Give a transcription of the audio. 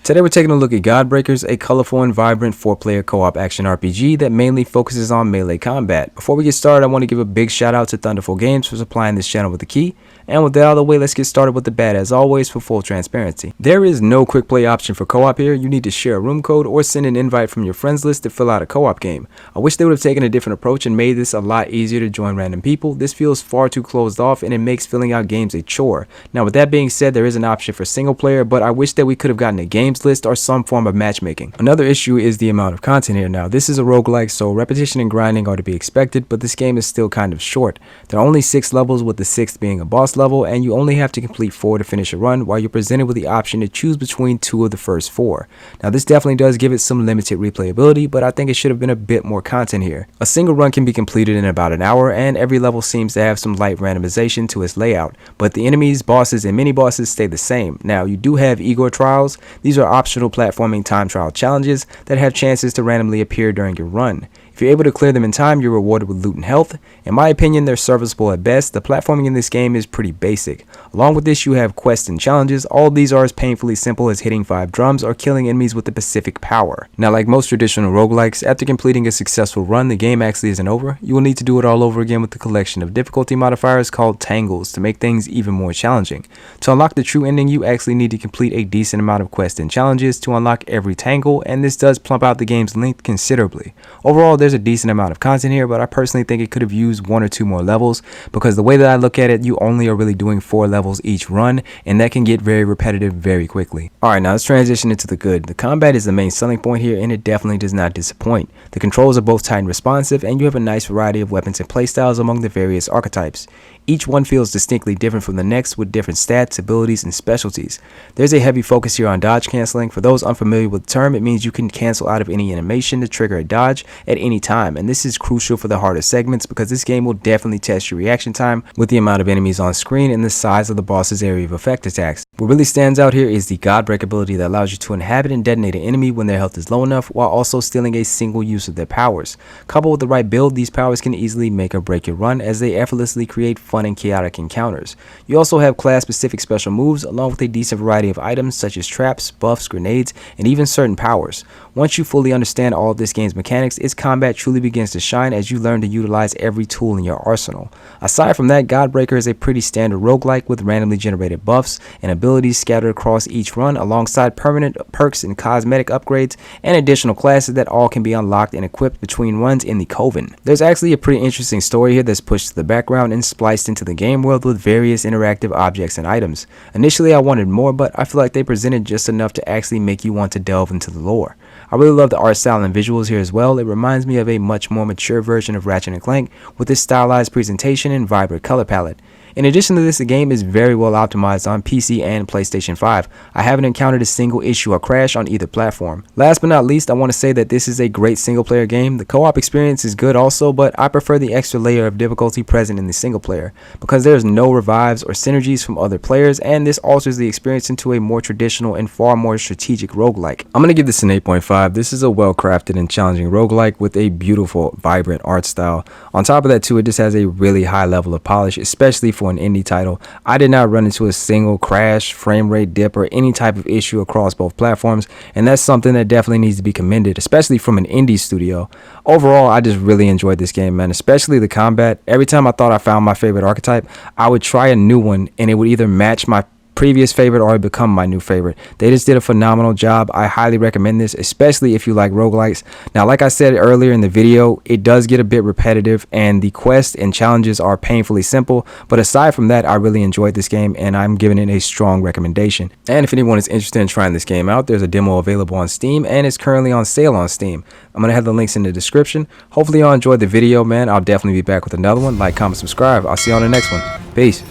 Today we're taking a look at Godbreakers, a colorful and vibrant 4-player co-op action RPG that mainly focuses on melee combat. Before we get started, I want to give a big shout out to Thunderful Games for supplying this channel with the key. And with that out of the way, let's get started with the bad as always for full transparency. There is no quick play option for co-op here. You need to share a room code or send an invite from your friends list to fill out a co-op game. I wish they would have taken a different approach and made this a lot easier to join random people. This feels far too closed off and it makes filling out games a chore. Now with that being said, there is an option for single player, but I wish that we could have gotten a games list or some form of matchmaking. Another issue is the amount of content here. Now this is a roguelike, so repetition and grinding are to be expected, but this game is still kind of short. There are only 6 levels, with the 6th being a boss level, and you only have to complete 4 to finish a run, while you're presented with the option to choose between 2 of the first 4. Now this definitely does give it some limited replayability, but I think it should have been a bit more content here. A single run can be completed in about an hour, and every level seems to have some light randomization to its layout, but the enemies, bosses, and mini bosses stay the same. Now you do have Igor trials. These are optional platforming time trial challenges that have chances to randomly appear during your run. If you're able to clear them in time, you're rewarded with loot and health. In my opinion, they're serviceable at best. The platforming in this game is pretty basic. Along with this, you have quests and challenges. All of these are as painfully simple as hitting 5 drums or killing enemies with the Pacific power. Now, like most traditional roguelikes, after completing a successful run, the game actually isn't over. You will need to do it all over again with a collection of difficulty modifiers called tangles to make things even more challenging. To unlock the true ending, you actually need to complete a decent amount of quests and challenges to unlock every tangle, and this does plump out the game's length considerably. Overall, there's a decent amount of content here, but I personally think it could have used 1 or 2 more levels, because the way that I look at it, you only are really doing 4 levels each run, and that can get very repetitive very quickly. Alright, now let's transition into the good. The combat is the main selling point here, and it definitely does not disappoint. The controls are both tight and responsive, and you have a nice variety of weapons and playstyles among the various archetypes. Each one feels distinctly different from the next, with different stats, abilities, and specialties. There's a heavy focus here on dodge canceling. For those unfamiliar with the term, it means you can cancel out of any animation to trigger a dodge at any time, and this is crucial for the harder segments because this game will definitely test your reaction time with the amount of enemies on screen and the size of the boss's area of effect attacks. What really stands out here is the Godbreak ability that allows you to inhabit and detonate an enemy when their health is low enough, while also stealing a single use of their powers. Coupled with the right build, these powers can easily make or break your run as they effortlessly create fun and chaotic encounters. You also have class-specific special moves along with a decent variety of items such as traps, buffs, grenades, and even certain powers. Once you fully understand all of this game's mechanics, its combat truly begins to shine as you learn to utilize every tool in your arsenal. Aside from that, Godbreaker is a pretty standard roguelike with randomly generated buffs and abilities scattered across each run, alongside permanent perks and cosmetic upgrades and additional classes that all can be unlocked and equipped between runs in the Coven. There's actually a pretty interesting story here that's pushed to the background and spliced into the game world with various interactive objects and items. Initially I wanted more, but I feel like they presented just enough to actually make you want to delve into the lore. I really love the art style and visuals here as well. It reminds me of a much more mature version of Ratchet & Clank with its stylized presentation and vibrant color palette. In addition to this, the game is very well optimized on PC and PlayStation 5. I haven't encountered a single issue or crash on either platform. Last but not least, I want to say that this is a great single player game. The co-op experience is good also, but I prefer the extra layer of difficulty present in the single player, because there's no revives or synergies from other players, and this alters the experience into a more traditional and far more strategic roguelike. I'm going to give this an 8.5. This is a well crafted and challenging roguelike with a beautiful, vibrant art style. On top of that too, it just has a really high level of polish, especially for an indie title. I did not run into a single crash, frame rate dip, or any type of issue across both platforms, and that's something that definitely needs to be commended, especially from an indie studio. Overall, I just really enjoyed this game, man, especially the combat. Every time I thought I found my favorite archetype, I would try a new one and it would either match my previous favorite or become my new favorite. They just did a phenomenal job. I highly recommend this, especially if you like roguelikes. Now, like I said earlier in the video, it does get a bit repetitive and the quests and challenges are painfully simple, but aside from that, I really enjoyed this game and I'm giving it a strong recommendation. And if anyone is interested in trying this game out, there's a demo available on Steam and it's currently on sale on Steam. I'm gonna have the links in the description. Hopefully y'all enjoyed the video, man. I'll definitely be back with another one. Like, comment, subscribe. I'll see you on the next one. Peace.